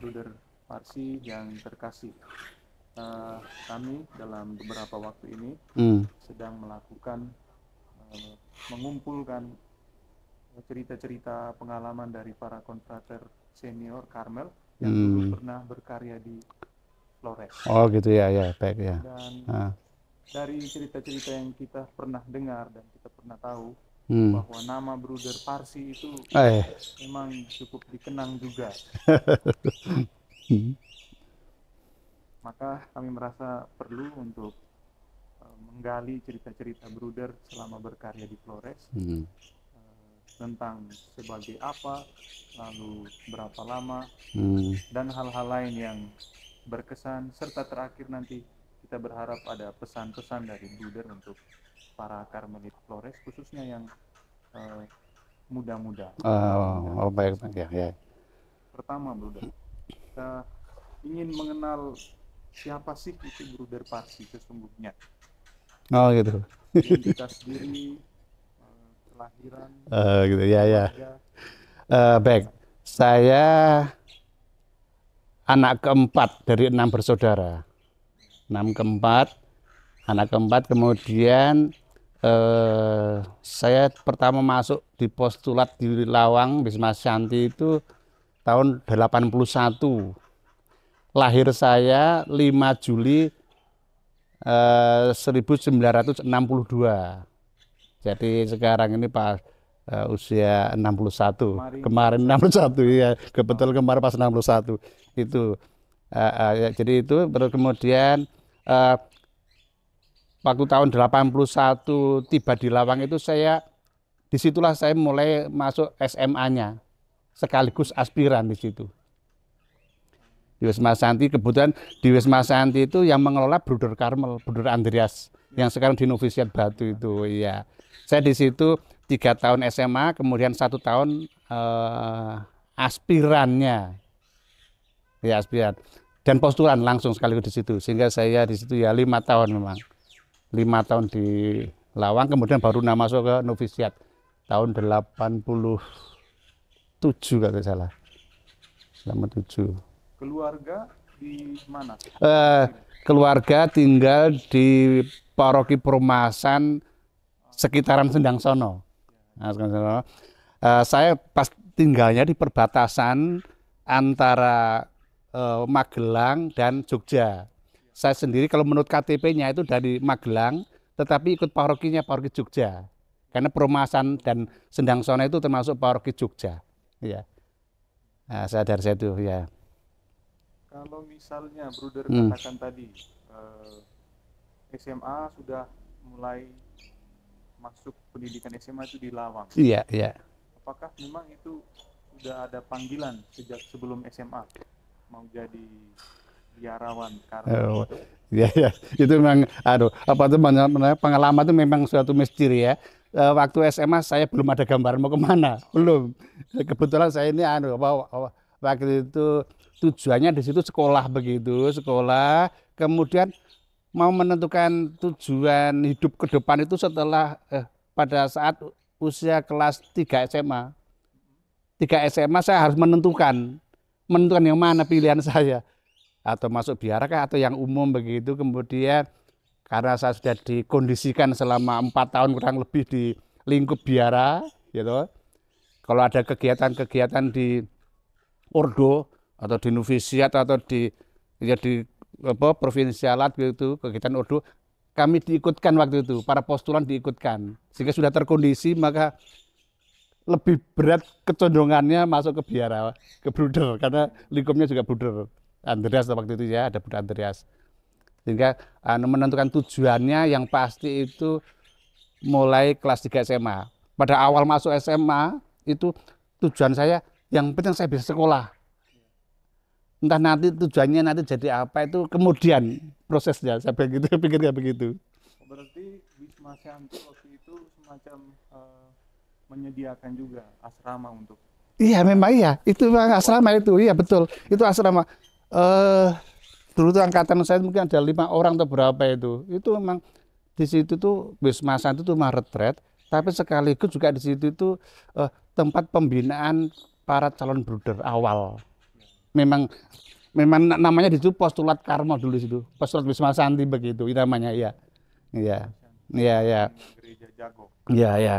Bruder Parsi yang terkasih. Kami dalam beberapa waktu ini sedang melakukan mengumpulkan cerita-cerita pengalaman dari para konfrater senior Karmel yang dulu pernah berkarya di Flores. Oh gitu ya, ya baik ya. Dan dari cerita-cerita yang kita pernah dengar dan kita pernah tahu bahwa nama Bruder Parsi itu memang cukup dikenang juga. Maka kami merasa perlu untuk menggali cerita-cerita Bruder selama berkarya di Flores, tentang sebagai apa, lalu berapa lama, dan hal-hal lain yang berkesan, serta terakhir nanti kita berharap ada pesan-pesan dari Bruder untuk para Karmelit Flores, khususnya yang muda-muda. Baik ya. Pertama, Bruder, kita ingin mengenal siapa sih itu Bruder Parsi sesungguhnya. Oh gitu. Identitas diri, kelahiran, gitu ya. Baik, saya anak keempat dari 6 bersaudara. Anak keempat. Kemudian saya pertama masuk di postulat di Lawang Wisma Shanti itu tahun 81. Lahir saya 5 Juli 1962. Jadi sekarang ini pas usia 61. Kemarin 61 ya, kebetulan kemarin pas 61 itu. Jadi itu kemudian waktu tahun 81 tiba di Lawang itu disitulah saya mulai masuk SMA-nya sekaligus aspiran di situ. Di Wisma Shanti, kebetulan di Wisma Shanti itu yang mengelola Bruder Karmel, Bruder Andreas yang sekarang di Novisiat Batu itu. Iya, saya di situ 3 tahun SMA, kemudian 1 tahun aspirannya, ya aspiran dan postulan langsung sekaligus di situ, sehingga saya di situ ya 5 tahun memang, 5 tahun di Lawang, kemudian baru masuk ke Novisiat tahun 87 kalau tidak salah, 87. Keluarga di mana? Keluarga tinggal di paroki Perumasan sekitaran Sendang Sono. Saya pas tinggalnya di perbatasan antara Magelang dan Jogja. Saya sendiri kalau menurut KTP-nya itu dari Magelang, tetapi ikut parokinya paroki Jogja. Karena Perumasan dan Sendang Sono itu termasuk paroki Jogja. Ya. Nah, saya dari situ ya. Kalau misalnya Bruder katakan tadi SMA sudah mulai masuk pendidikan SMA itu di Lawang. Iya. Apakah memang itu sudah ada panggilan sejak sebelum SMA mau jadi biarawan Karmel? Iya. Itu memang pengalaman itu memang suatu misteri ya. Waktu SMA saya belum ada gambaran mau kemana, belum. Kebetulan saya ini waktu itu tujuannya di situ sekolah kemudian mau menentukan tujuan hidup ke depan itu setelah pada saat usia kelas 3 SMA. 3 SMA saya harus menentukan yang mana pilihan saya, atau masuk biara atau yang umum begitu. Kemudian karena saya sudah dikondisikan selama 4 tahun kurang lebih di lingkup biara gitu. Kalau ada kegiatan-kegiatan di Ordo atau di Novisiat atau di provinsialat gitu, kegiatan Ordo, kami diikutkan waktu itu, para postulan diikutkan, sehingga sudah terkondisi, maka lebih berat kecondongannya masuk ke biara, ke Bruder, karena lingkupnya juga Bruder Andreas waktu itu ya, ada Bruder Andreas, sehingga menentukan tujuannya yang pasti itu mulai kelas 3 SMA. Pada awal masuk SMA itu tujuan saya yang penting saya bisa sekolah. Entah nanti tujuannya nanti jadi apa itu kemudian prosesnya, saya pikirnya begitu. Berarti Wisma Shanti waktu itu semacam menyediakan juga asrama untuk. Iya memang iya, itu asrama itu, iya betul, itu asrama. Dulu tuh angkatan saya mungkin ada 5 orang atau berapa itu memang di situ tuh Wisma Shanti itu rumah retret, tapi sekaligus juga di situ itu tempat pembinaan para calon bruder awal. memang memang namanya di situ postulat Karma dulu di situ. Postulat Wisma Santi begitu namanya ya. Iya. Iya, iya. Gereja Jago. Iya, iya.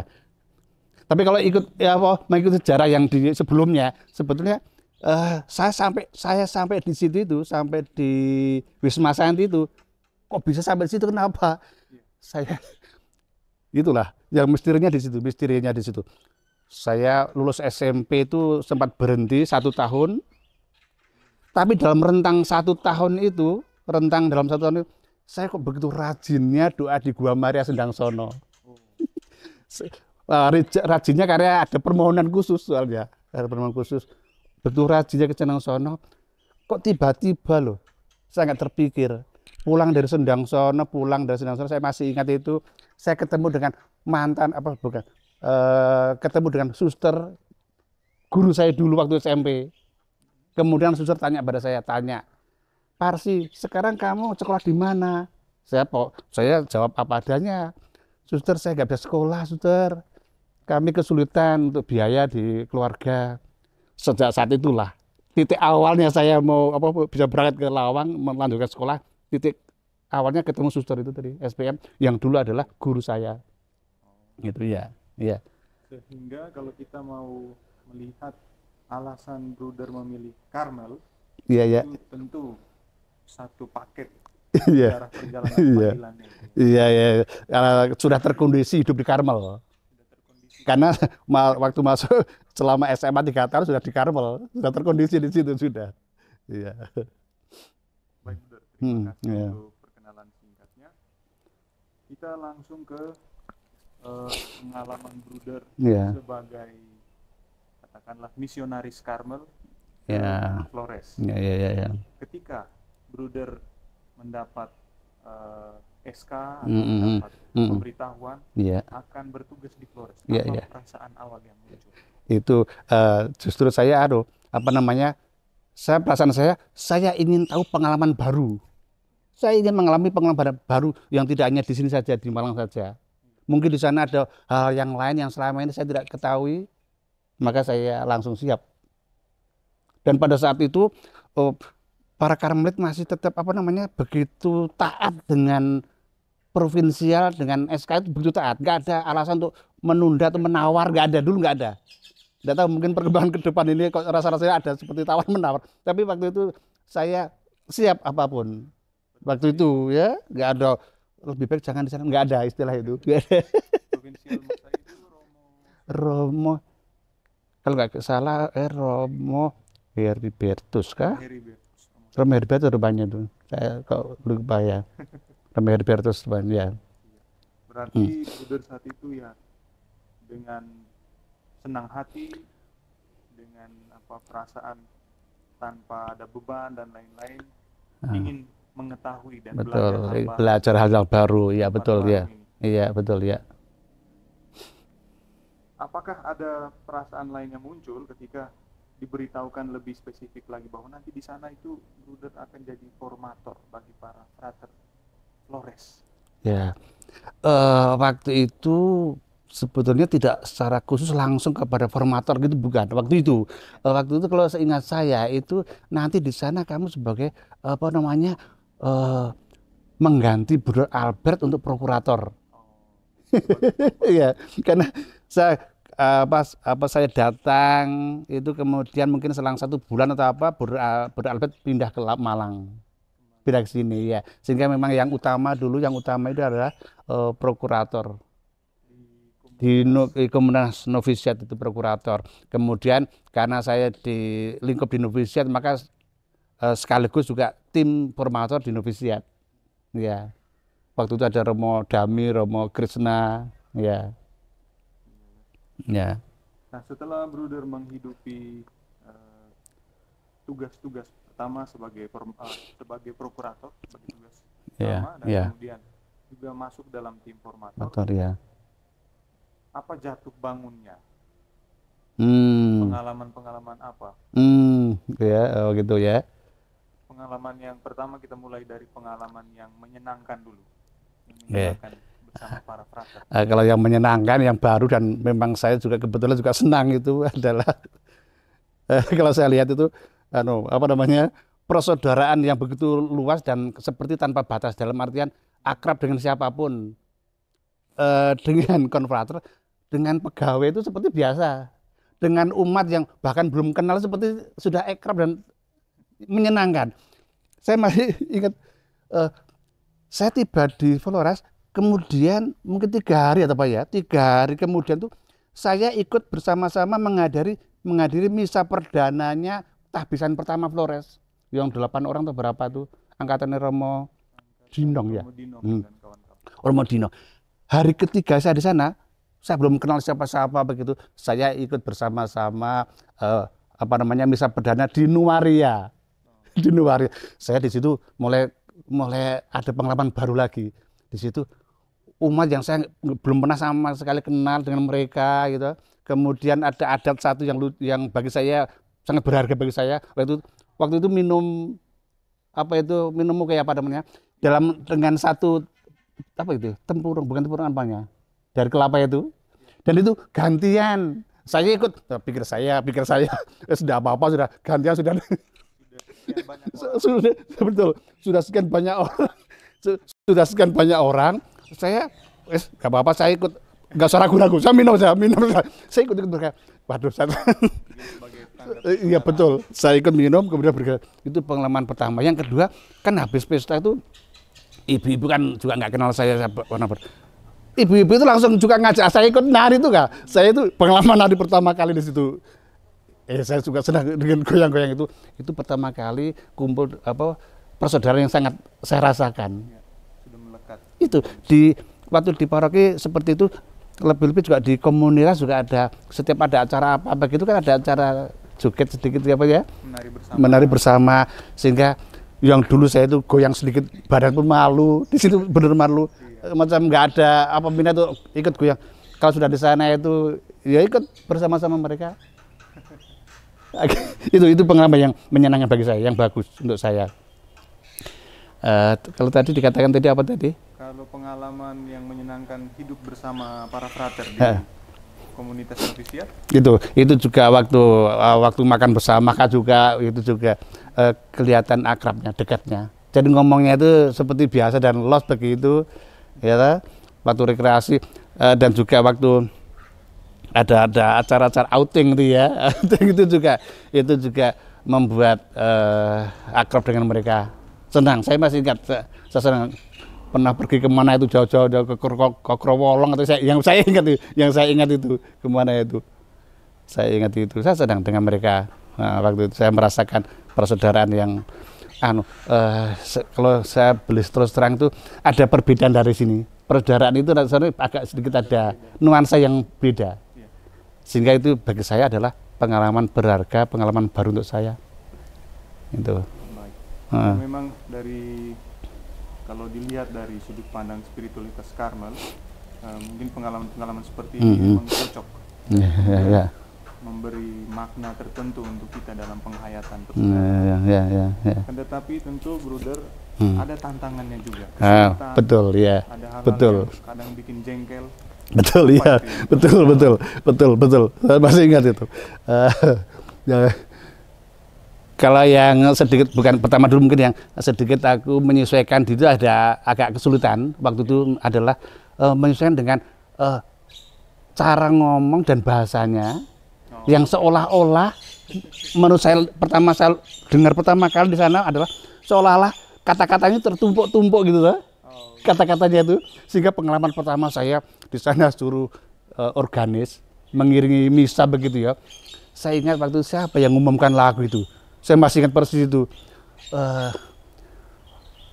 Tapi kalau ikut ya apa mengikuti sejarah yang di sebelumnya sebetulnya saya sampai di situ itu sampai di Wisma Santi itu kok bisa sampai di situ kenapa? Saya itulah yang misterinya di situ. Saya lulus SMP itu sempat berhenti 1 tahun, tapi dalam rentang 1 tahun itu, saya kok begitu rajinnya doa di Gua Maria Sendangsono. Rajinnya karena ada permohonan khusus soalnya, ada permohonan khusus. Betul rajinnya ke Sendangsono, kok tiba-tiba loh, saya nggak terpikir. Pulang dari Sendangsono, saya masih ingat itu, saya ketemu dengan ketemu dengan suster guru saya dulu waktu SMP. Kemudian suster tanya pada saya, Parsi, sekarang kamu sekolah di mana? Saya jawab apa adanya. Suster, saya nggak bisa sekolah, suster. Kami kesulitan untuk biaya di keluarga. Sejak saat itulah titik awalnya saya mau bisa berangkat ke Lawang melanjutkan sekolah. Titik awalnya ketemu suster itu tadi SPM yang dulu adalah guru saya. Gitu ya. Iya. Sehingga kalau kita mau melihat alasan Bruder memilih Karmel, Iya, itu tentu satu paket iya. sejarah perjalanan panggilannya. Iya, iya. Sudah terkondisi hidup di Karmel. Karena waktu masuk selama SMA 3 tahun sudah di Karmel, sudah terkondisi di situ sudah. Iya. Baik, Bruder. Terima kasih iya. untuk perkenalan singkatnya. Kita langsung ke pengalaman Bruder Iya. sebagai katakanlah misionaris Karmel Ya. Flores. Iya, iya, iya. Ketika Bruder mendapat SK atau Mm-mm. mendapat Mm-mm. pemberitahuan Iya. akan bertugas di Flores, Iya, apa iya. perasaan awal yang muncul? Itu justru saya perasaan saya ingin tahu pengalaman baru. Saya ingin mengalami pengalaman baru yang tidak hanya di sini saja, di Malang saja. Mungkin di sana ada hal yang lain yang selama ini saya tidak ketahui, maka saya langsung siap. Dan pada saat itu para Karmelit masih tetap begitu taat dengan provinsial, dengan SK itu begitu taat. Nggak ada alasan untuk menunda atau menawar, nggak ada dulu, nggak ada. Nggak tahu mungkin perkembangan ke depan ini kok rasa-rasanya ada seperti tawar menawar. Tapi waktu itu saya siap apapun. Waktu itu ya nggak ada lebih baik jangan di sana, nggak ada istilah itu. Provinsial masa itu Romo, kalau nggak salah Romo Heribertus kah? Heribertus. Romo Heribertus rupanya itu. Saya kok lupa ya. Romo Heribertus rupanya ya. Berarti Bruder saat itu ya dengan senang hati, dengan perasaan tanpa ada beban dan lain-lain, ingin mengetahui dan Betul, belajar hal yang baru, ya betul baru ya. ini. Iya betul ya. Apakah ada perasaan lain yang muncul ketika diberitahukan lebih spesifik lagi bahwa nanti di sana itu Bruder akan jadi formator bagi para frater Flores? Ya, waktu itu sebetulnya tidak secara khusus langsung kepada formator gitu, bukan. Waktu itu kalau seingat saya itu nanti di sana kamu sebagai mengganti Bruder Albert untuk prokurator. Iya, karena saya saya datang itu kemudian mungkin selang 1 bulan atau Bruder Albert pindah ke Malang. Pindah ke sini ya, sehingga memang yang utama itu adalah prokurator di komunitas novisiat itu prokurator. Kemudian karena saya di lingkup di novisiat maka sekaligus juga tim formator di novisiat. Ya, waktu itu ada Romo Dami, Romo Krishna, ya. Ya. Nah, setelah Bruder menghidupi tugas-tugas pertama sebagai prokurator, sebagai tugas pertama, dan kemudian juga masuk dalam tim formator, ya. Apa jatuh bangunnya? Pengalaman-pengalaman apa? Ya, gitu ya. Pengalaman yang pertama kita mulai dari pengalaman yang menyenangkan dulu, yang menyenangkan bersama para frater. Kalau yang menyenangkan, yang baru dan memang saya juga kebetulan juga senang itu adalah kalau saya lihat itu apa namanya, persaudaraan yang begitu luas dan seperti tanpa batas, dalam artian akrab dengan siapapun, dengan konfrater, dengan pegawai itu seperti biasa, dengan umat yang bahkan belum kenal seperti sudah akrab dan menyenangkan. Saya masih ingat, saya tiba di Flores, kemudian mungkin 3 hari atau apa ya, 3 hari kemudian tuh saya ikut bersama-sama menghadiri misa perdananya tahbisan pertama Flores, yang 8 orang atau berapa tuh, angkatannya Romo Dinong ya. Romo Dinong. Hari ketiga saya di sana, saya belum kenal siapa-siapa begitu. Saya ikut bersama-sama apa namanya, misa perdana di Nuwaria. Di Nuwaria. Saya di situ mulai ada pengalaman baru lagi. Di situ umat yang saya belum pernah sama sekali kenal dengan mereka gitu. Kemudian ada adat satu yang bagi saya sangat berharga bagi saya. Waktu itu minum kayak apa namanya? Dengan satu apa itu? Tempurung, bukan tempurung apanya? Dari kelapa itu. Dan itu gantian. Saya ikut, pikir saya sudah apa-apa, sudah gantian, sudah betul, sudah sekian banyak orang, saya nggak apa-apa, saya ikut, nggak usah ragu-ragu, saya minum, saya ikut mereka. Waduh, iya betul, saya ikut minum, kemudian itu pengalaman pertama. Yang kedua, kan habis pesta itu ibu-ibu kan juga nggak kenal saya ibu-ibu itu langsung juga ngajak saya ikut nari itu kak. Saya itu pengalaman nari pertama kali di situ. Saya juga senang dengan goyang-goyang itu. Itu pertama kali kumpul persaudaraan yang sangat saya rasakan. Ya, sudah melekat. Itu waktu di paroki seperti itu, lebih-lebih juga di komunitas juga ada, setiap ada acara apa gitu kan ada acara joget sedikit apa ya. Menari bersama sehingga yang dulu saya itu goyang sedikit badan pun malu, di situ benar malu. Macam nggak ada apa minat tuh ikut goyang. Kalau sudah di sana itu ya ikut bersama-sama mereka. itu pengalaman yang menyenangkan bagi saya, yang bagus untuk saya. Kalau tadi dikatakan tadi apa tadi? Kalau pengalaman yang menyenangkan hidup bersama para frater di komunitas novisiat? Itu juga waktu makan bersama juga itu juga kelihatan akrabnya, dekatnya. Jadi ngomongnya itu seperti biasa dan los begitu. Ya, waktu rekreasi dan juga waktu ada acara-acara outing itu ya, itu juga membuat akrab dengan mereka. Senang, saya masih ingat, saya senang pernah pergi kemana itu jauh-jauh ke Krowolong atau yang saya ingat itu kemana itu, saya senang dengan mereka. Nah, waktu itu saya merasakan persaudaraan yang kalau saya beli terus terang itu ada perbedaan dari sini. Persaudaraan itu rasanya agak sedikit ada nuansa yang beda. Sehingga itu bagi saya adalah pengalaman berharga, pengalaman baru untuk saya. Itu. Memang kalau dilihat dari sudut pandang spiritualitas Karmel, mungkin pengalaman seperti ini memang cocok. Memberi makna tertentu untuk kita dalam penghayatan persaudaraan. Tetapi tentu Bruder ada tantangannya juga. Betul ya. Ada hal-hal yang kadang bikin jengkel. Betul ya. Betul. Saya masih ingat itu. Kalau yang sedikit, bukan pertama dulu, mungkin yang sedikit aku menyesuaikan itu ada agak kesulitan waktu itu adalah menyesuaikan dengan cara ngomong dan bahasanya. Yang seolah-olah menurut saya dengar pertama kali di sana adalah seolah-olah kata-katanya tertumpuk-tumpuk gitu loh. Kata-katanya itu, sehingga pengalaman pertama saya di sana suruh organis mengiringi misa begitu ya. Saya ingat waktu siapa yang mengumumkan lagu itu. Saya masih ingat persis itu.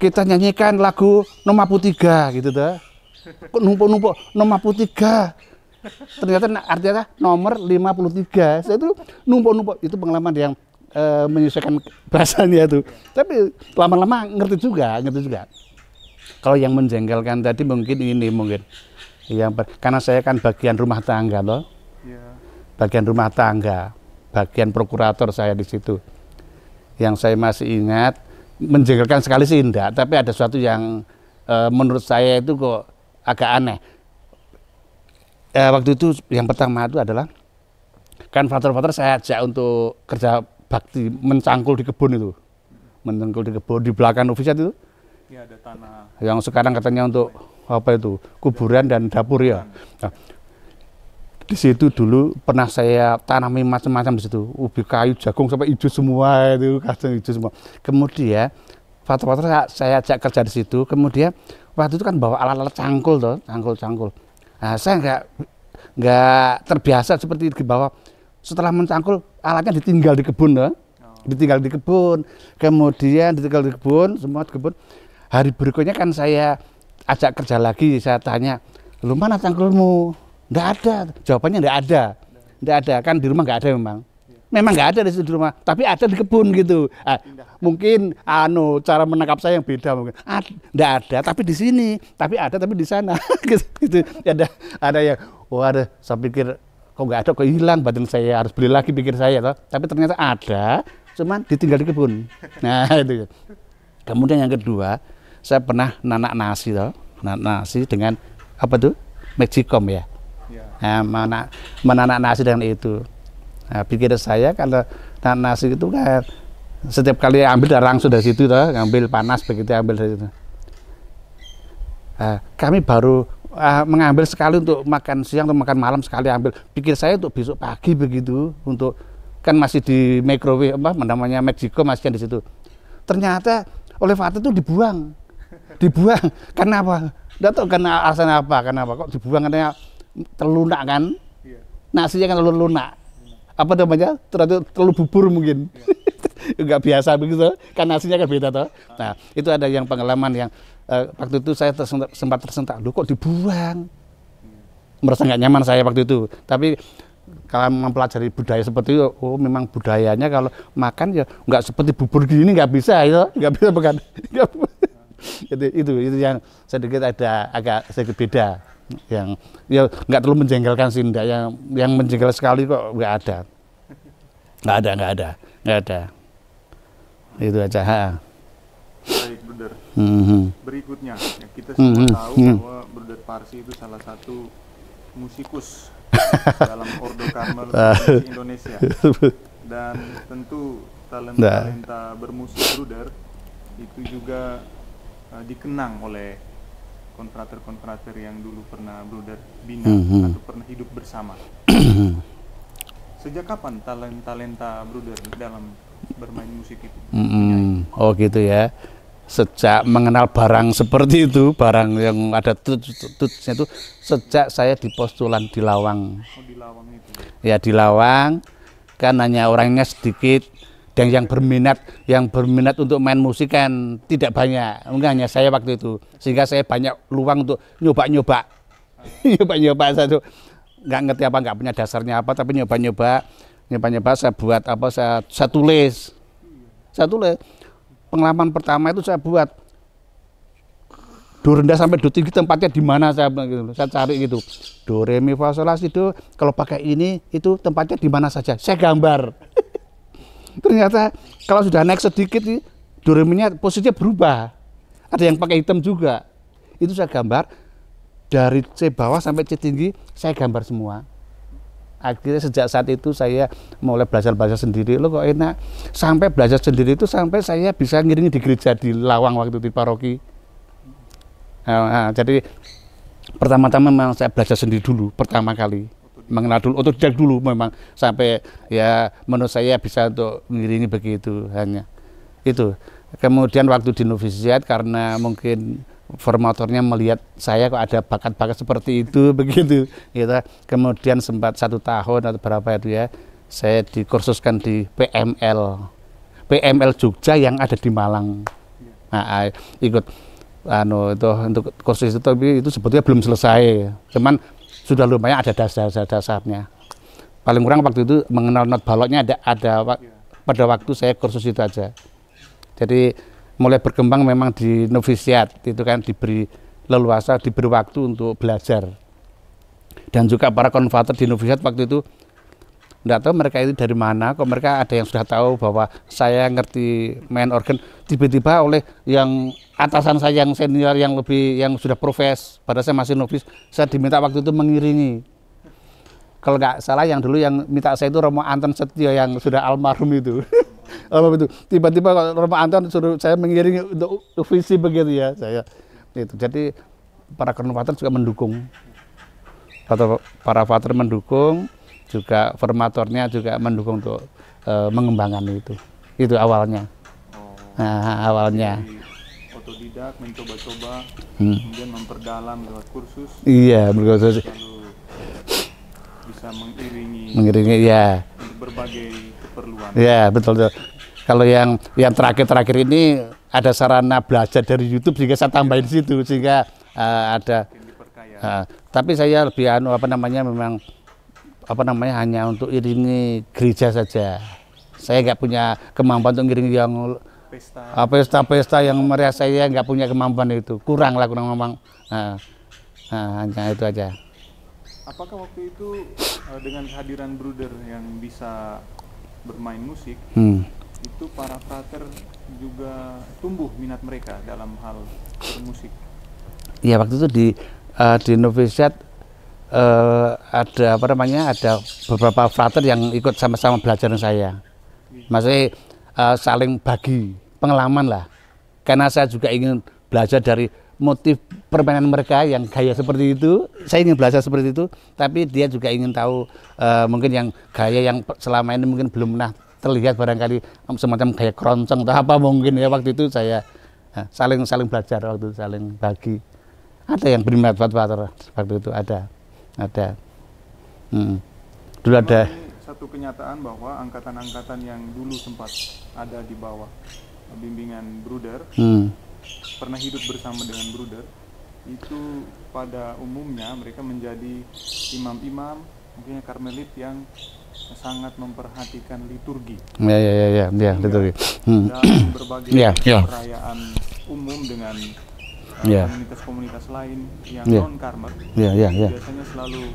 Kita nyanyikan lagu Noma Putiga gitu tuh. Kok numpuk-numpuk Noma Putiga. Ternyata artinya nomor 53. Saya itu numpuk-numpuk, itu pengalaman yang menyesuaikan bahasanya itu. Tapi lama-lama ngerti juga. Kalau yang menjengkelkan tadi mungkin karena saya kan bagian rumah tangga loh. Bagian rumah tangga, bagian prokurator saya di situ. Yang saya masih ingat, menjengkelkan sekali sih enggak, tapi ada sesuatu yang menurut saya itu kok agak aneh. Waktu itu yang pertama itu adalah kan frater-frater saya ajak untuk kerja bakti mencangkul di kebun itu, mencangkul di kebun di belakang novisiat itu. Ya, ada tanah. Yang sekarang katanya untuk apa itu kuburan dan dapur ya. Nah, di situ dulu pernah saya tanami macam-macam di situ, ubi kayu, jagung sampai hijau semua itu, kacang hijau semua. Kemudian waktu saya ajak kerja di situ, kemudian waktu itu kan bawa alat-alat cangkul toh, cangkul. Nah, saya nggak terbiasa seperti di bawah. Setelah mencangkul alatnya ditinggal di kebun toh. Ditinggal di kebun, kemudian ditinggal di kebun, semua di kebun. Hari berikutnya kan saya ajak kerja lagi, saya tanya, lu mana cangkulmu? Nggak ada, jawabannya nggak ada, kan di rumah nggak ada memang nggak ada di situ di rumah, tapi ada di kebun gitu. Mungkin cara menangkap saya yang beda mungkin. Nggak ada, tapi di sini, tapi ada, tapi di sana, gitu. Ada yang, saya pikir kok nggak ada, kok hilang, badan saya harus beli lagi pikir saya, toh. Tapi ternyata ada, cuman ditinggal di kebun. Nah itu. Kemudian yang kedua, saya pernah nanak nasi toh, nanak nasi dengan apa tuh, Magicom ya. Nah, menanak nasi dengan itu. Nah, pikir saya kalau nanak nasi itu kan setiap kali ambil langsung dari situ toh, ngambil panas begitu ambil dari situ. Nah, kami baru mengambil sekali untuk makan siang atau makan malam sekali ambil. Pikir saya untuk besok pagi begitu, untuk kan masih di microwave namanya Magicom masih di situ. Ternyata oleh Fatih itu dibuang. Karena apa? Tidak tahu karena alasan apa, kok dibuang, karena terlunak kan. Nasinya kan terlalu lunak. Apa namanya? Terlalu bubur mungkin. Enggak biasa begitu, kan nasinya kan beda toh. Nah, itu ada yang pengalaman yang waktu itu saya sempat tersentak, loh kok dibuang. Merasa nggak nyaman saya waktu itu. Tapi kalau mempelajari budaya seperti itu, oh memang budayanya kalau makan ya nggak seperti bubur gini, nggak bisa ya, nggak bisa bukan. Itu yang sedikit agak sedikit beda, yang ya nggak terlalu menjengkelkan sih, enggak, yang menjengkel sekali kok nggak ada. Itu aja. Baik, Bruder. Berikutnya ya, kita semua tahu bahwa Bruder Parsi itu salah satu musikus dalam Ordo Karmel Indonesia, dan tentu talenta bermusik Bruder itu juga dikenang oleh konfrater yang dulu pernah Bruder bina atau pernah hidup bersama. Sejak kapan talenta Bruder dalam bermain musik itu? Oh gitu ya. Sejak mengenal barang seperti itu, barang yang ada tutsnya itu, sejak saya di postulan di Lawang. Oh, di Lawang itu. Ya di Lawang, kan hanya orangnya sedikit, dan yang berminat untuk main musik kan tidak banyak, mungkin hanya saya waktu itu, sehingga saya banyak luang untuk nyoba satu, nggak ngerti apa, nggak punya dasarnya apa, tapi nyoba saya buat apa, saya tulis. Pengalaman pertama itu saya buat do rendah sampai do tinggi tempatnya di mana, saya cari gitu, do re mi fa sol la si do, kalau pakai ini itu tempatnya di mana saja, saya gambar. Ternyata kalau sudah naik sedikit do re mi-nya posisinya berubah, ada yang pakai hitam juga, itu saya gambar dari C bawah sampai C tinggi, saya gambar semua. Akhirnya sejak saat itu saya mulai belajar sendiri, loh kok enak. Sampai belajar sendiri itu sampai saya bisa ngiringi di gereja di Lawang waktu di paroki. Jadi pertama-tama memang saya belajar sendiri dulu, pertama kali. Mengenal dulu, otodidak dulu memang. Sampai ya menurut saya bisa untuk ngiringi begitu hanya. Itu. Kemudian waktu di novisiat karena mungkin formatornya melihat saya kok ada bakat-bakat seperti itu begitu gitu. Kemudian sempat 1 tahun atau berapa itu ya, saya dikursuskan di PML Jogja yang ada di Malang. Nah, ikut itu untuk kursus itu, tapi itu sebetulnya belum selesai, cuman sudah lumayan ada dasarnya. Paling kurang waktu itu mengenal not baloknya ada pada waktu saya kursus itu aja. Jadi mulai berkembang memang di novisiat itu kan diberi leluasa, diberi waktu untuk belajar. Dan juga para konvater di novisiat waktu itu enggak tahu mereka itu dari mana, kok mereka ada yang sudah tahu bahwa saya ngerti main organ, tiba-tiba oleh yang atasan saya yang senior yang sudah profes, pada saya masih novis, saya diminta waktu itu mengiringi. Kalau nggak salah yang dulu yang minta saya itu Romo Anton Setio yang sudah almarhum itu. apa itu tiba-tiba kalau Romo Anton suruh saya mengiringi untuk visi begitu ya saya itu. Jadi para konservator juga mendukung, para father mendukung, juga formatornya juga mendukung untuk mengembangkan itu awalnya. Nah, awalnya Jadi, otodidak mencoba-coba, kemudian memperdalam lewat kursus, iya berkursus lalu bisa mengiringi ya. untuk berbagai keperluan. Ya betul, betul. Kalau yang terakhir ini ada sarana belajar dari YouTube sehingga saya tambahin di situ sehingga ada. Mungkin diperkaya. Tapi saya lebih memang hanya untuk iringi gereja saja. Saya nggak punya kemampuan untuk iringi yang pesta-pesta yang meriah, saya nggak punya kemampuan itu. Kurang memang. Hanya itu aja. Apakah waktu itu dengan kehadiran Bruder yang bisa bermain musik, itu para frater juga tumbuh minat mereka dalam hal bermusik? Ya waktu itu di novisiat ada ada beberapa frater yang ikut sama-sama belajar dengan saya. Maksudnya saling bagi pengalaman lah. Karena saya juga ingin belajar dari motif permainan mereka yang gaya seperti itu, saya ingin belajar seperti itu, tapi dia juga ingin tahu mungkin yang gaya yang selama ini mungkin belum pernah terlihat, barangkali semacam gaya keroncong atau apa mungkin ya. Waktu itu saya saling belajar, waktu itu saling bagi. Ada yang berminat fatwa waktu itu ada. Dulu ada. Ini satu kenyataan bahwa angkatan-angkatan yang dulu sempat ada di bawah bimbingan Bruder, pernah hidup bersama dengan Bruder, itu pada umumnya mereka menjadi imam-imam, mungkin Karmelit yang sangat memperhatikan liturgi. Ya, liturgi. Dalam berbagai perayaan umum dengan komunitas-komunitas lain yang non-Karmel, biasanya selalu,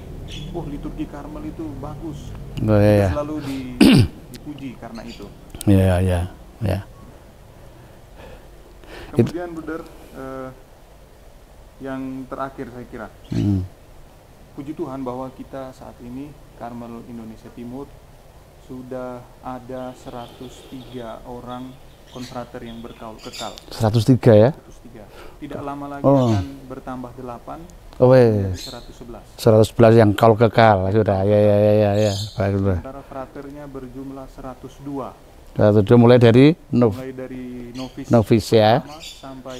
liturgi Karmel itu bagus, selalu dipuji karena itu. Ya. Kemudian Bruder, yang terakhir saya kira, puji Tuhan bahwa kita saat ini Karmel Indonesia Timur sudah ada 103 orang konfrater yang berkaul kekal. 103 ya? 103. Tidak lama lagi akan bertambah 8. 111 yang kaul kekal sudah. Ya. Baik. Sementara fraternya berjumlah 102. Mulai dari novis ya sampai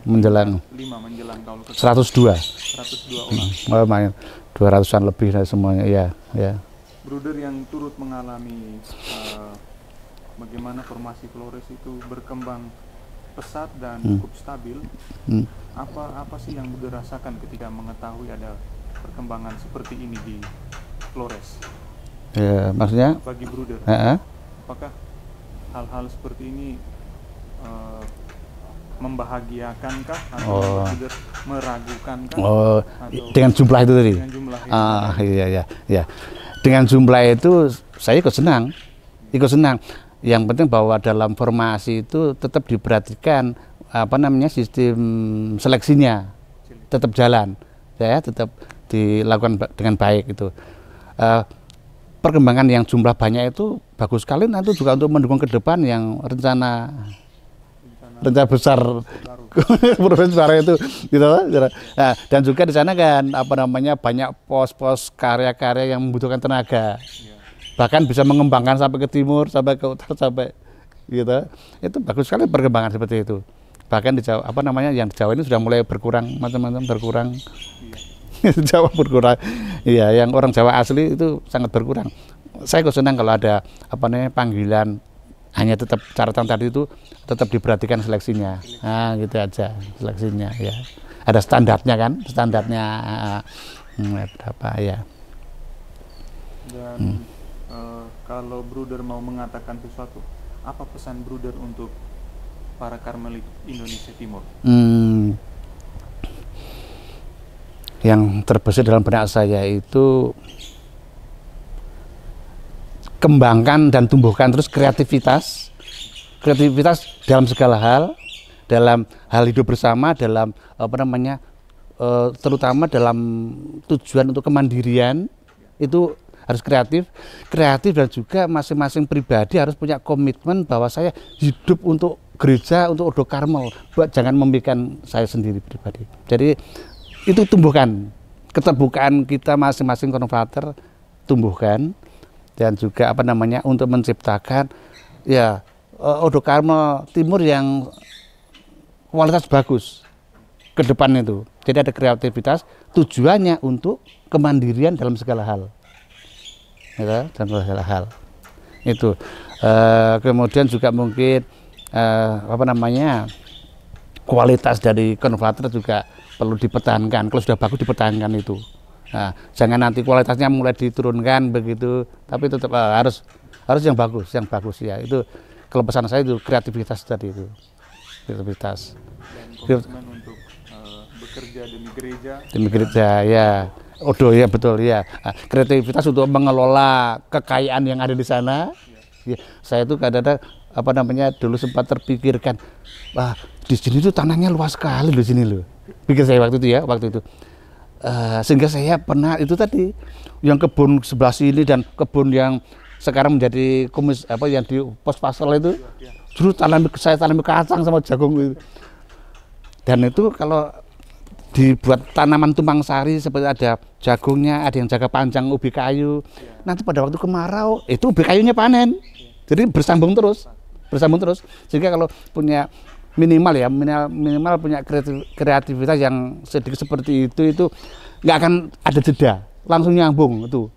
menjelang 5 menjelang kaul kekal. 102 orang. Lumayan 200-an lebih dari semuanya ya. Bruder yang turut mengalami bagaimana formasi Flores itu berkembang pesat dan cukup stabil. Apa sih yang Bruder rasakan ketika mengetahui ada perkembangan seperti ini di Flores? Ya, maksudnya bagi Bruder, apakah hal-hal seperti ini membahagiakankah atau Bruder meragukankah? Atau dengan jumlah itu tadi? Dengan jumlah itu. Iya. Dengan jumlah itu saya ikut senang. Yang penting bahwa dalam formasi itu tetap diperhatikan sistem seleksinya tetap jalan, tetap dilakukan dengan baik itu. Perkembangan yang jumlah banyak itu bagus sekali, nanti juga untuk mendukung ke depan yang rencana besar besar itu gitu. Nah, dan juga di sana kan banyak pos-pos karya-karya yang membutuhkan tenaga. Bahkan bisa mengembangkan sampai ke timur, sampai ke utara, sampai gitu. Itu bagus sekali perkembangan seperti itu. Bahkan di Jawa yang di Jawa ini sudah mulai berkurang, macam-macam berkurang. Jawa berkurang. Iya, yang orang Jawa asli itu sangat berkurang. Saya kok senang kalau ada panggilan, hanya tetap catatan tadi itu tetap diperhatikan seleksinya. Nah, gitu aja seleksinya ya. Ada standarnya kan, berapa ya. Dan kalau Bruder mau mengatakan sesuatu, apa pesan Bruder untuk para Karmelit Indonesia Timur? Yang terbesit dalam benak saya itu kembangkan dan tumbuhkan terus kreativitas dalam segala hal, dalam hal hidup bersama, dalam terutama dalam tujuan untuk kemandirian itu harus kreatif dan juga masing-masing pribadi harus punya komitmen bahwa saya hidup untuk gereja, untuk Ordo Karmel, jangan memikirkan saya sendiri pribadi. Jadi itu tumbuhkan keterbukaan kita masing-masing konfrater, tumbuhkan, dan juga untuk menciptakan ya Ordo Karmel Timur yang kualitas bagus ke depan itu. Jadi ada kreativitas, tujuannya untuk kemandirian dalam segala hal, ya, dalam segala hal. Itu kemudian juga mungkin kualitas dari konfrater juga perlu dipertahankan. Kalau sudah bagus dipertahankan itu. Nah, jangan nanti kualitasnya mulai diturunkan begitu, tapi tetap harus yang bagus ya. Itu kalau pesan saya itu kreativitas tadi itu. Kreativitas. Dan komitmen untuk bekerja demi gereja ya. Odo ya betul ya. Nah, kreativitas untuk mengelola kekayaan yang ada di sana. Ya, saya itu kadang-kadang dulu sempat terpikirkan, wah di sini tuh tanahnya luas sekali di sini loh. Pikir saya waktu itu. Sehingga saya pernah itu tadi yang kebun sebelah sini dan kebun yang sekarang menjadi yang di pos pasar itu justru saya tanam kacang sama jagung itu. Dan itu kalau dibuat tanaman tumpang sari seperti ada jagungnya, ada yang jaga panjang ubi kayu. Nanti pada waktu kemarau itu ubi kayunya panen. Jadi bersambung terus. Sehingga kalau punya minimal punya kreativitas yang sedikit seperti itu nggak akan ada jeda, langsung nyambung itu.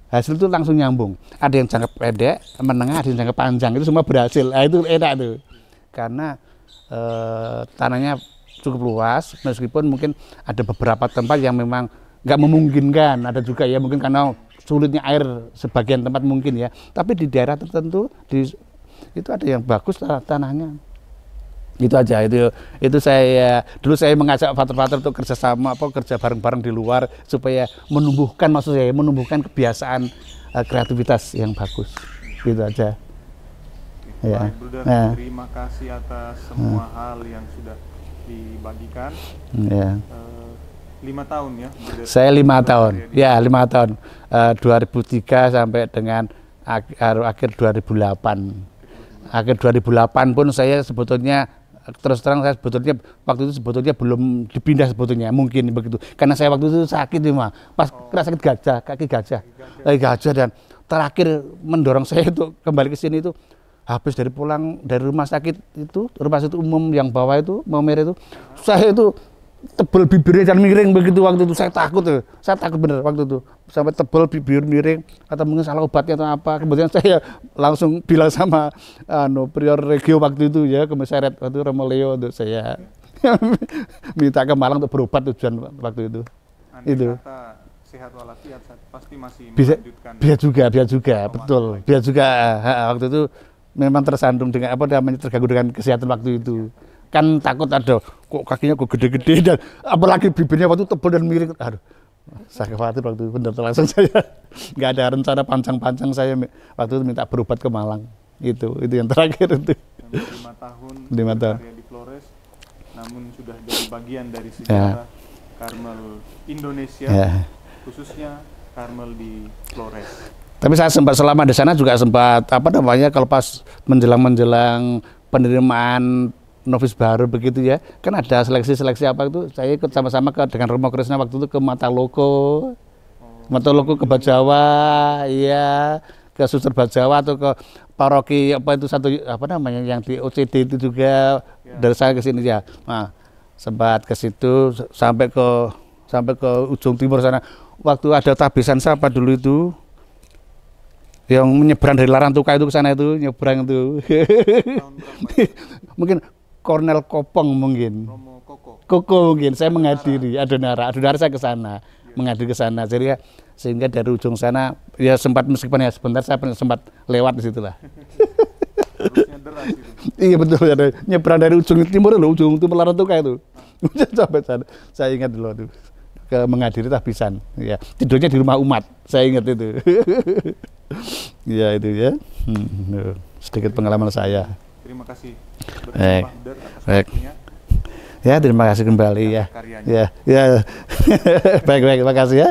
Hasil itu langsung nyambung. Ada yang jangka pendek, menengah, ada yang jangka panjang, itu semua berhasil. Nah, itu enak tuh. Karena tanahnya cukup luas, meskipun mungkin ada beberapa tempat yang memang nggak memungkinkan. Ada juga ya mungkin karena sulitnya air sebagian tempat mungkin ya. Tapi di daerah tertentu itu ada yang bagus tanahnya. Itu aja, itu saya dulu mengajak frater-frater untuk kerja bareng-bareng di luar supaya menumbuhkan kebiasaan kreativitas yang bagus. Gitu aja. Ya. Bruder, terima kasih atas semua hal yang sudah dibagikan. Ya. 5 tahun ya? Saya 5 tahun. Ya, 5 tahun. 2003 sampai dengan akhir 2008. Akhir 2008 pun saya sebetulnya terus terang waktu itu belum dipindah mungkin begitu. Karena saya waktu itu sakit pas kena sakit kaki gajah dan terakhir mendorong saya untuk kembali ke sini itu habis pulang dari rumah sakit umum yang bawah itu Maumere itu, saya itu tebel bibirnya dan miring begitu waktu itu. Saya takut bener waktu itu sampai tebel bibir miring, atau mungkin salah obatnya atau apa. Kemudian saya langsung bilang sama prior regio waktu itu ya, komisariat waktu Romoleo untuk saya minta ke Malang untuk berobat tujuan waktu itu. Itu kata sehat walafiat pasti masih melanjutkan. Biar juga betul. Biar juga waktu itu memang tersandung dengan terganggu dengan kesehatan waktu itu. Kan takut ada kok kakinya gede-gede dan apalagi bibirnya waktu tebal dan miring. Aduh, saya khawatir waktu itu benar langsung saya nggak ada rencana panjang-panjang, saya waktu itu minta berobat ke Malang. Itu yang terakhir itu. 5 tahun karya di Flores, namun sudah jadi bagian dari sejarah Karmel Indonesia, khususnya Karmel di Flores. Tapi saya selama di sana juga sempat kalau pas menjelang penerimaan novis baru begitu ya, kan ada seleksi itu, saya ikut sama-sama dengan Romo Krisna waktu itu ke Mataloko ke Bajawa, iya, ke Suster Bajawa atau ke paroki yang di OCD itu juga dari saya ke sini ya. Nah, sempat ke situ sampai ke ujung timur sana. Waktu ada tabisan siapa dulu itu yang menyeberang dari Larantuka itu ke sana itu, nyebrang itu. Mungkin Kornel Kopong mungkin. Koko mungkin, saya menghadiri Adonara saya ke sana, menghadiri ke sana. Jadi sehingga dari ujung sana ya sempat, meskipun ya sebentar saya sempat lewat di situ lah. Harusnya deras itu. Iya betul, ada nyebrang dari ujung timur loh, ujung timur Larantuka itu. Sampai sana, saya ingat dulu itu ke menghadiri tahbisan. Ya, tidurnya di rumah umat, saya ingat itu. Iya itu ya. Sedikit pengalaman saya. Terima kasih. Baik. Ya, terima kasih kembali ya. Ya. Baik, terima kasih ya.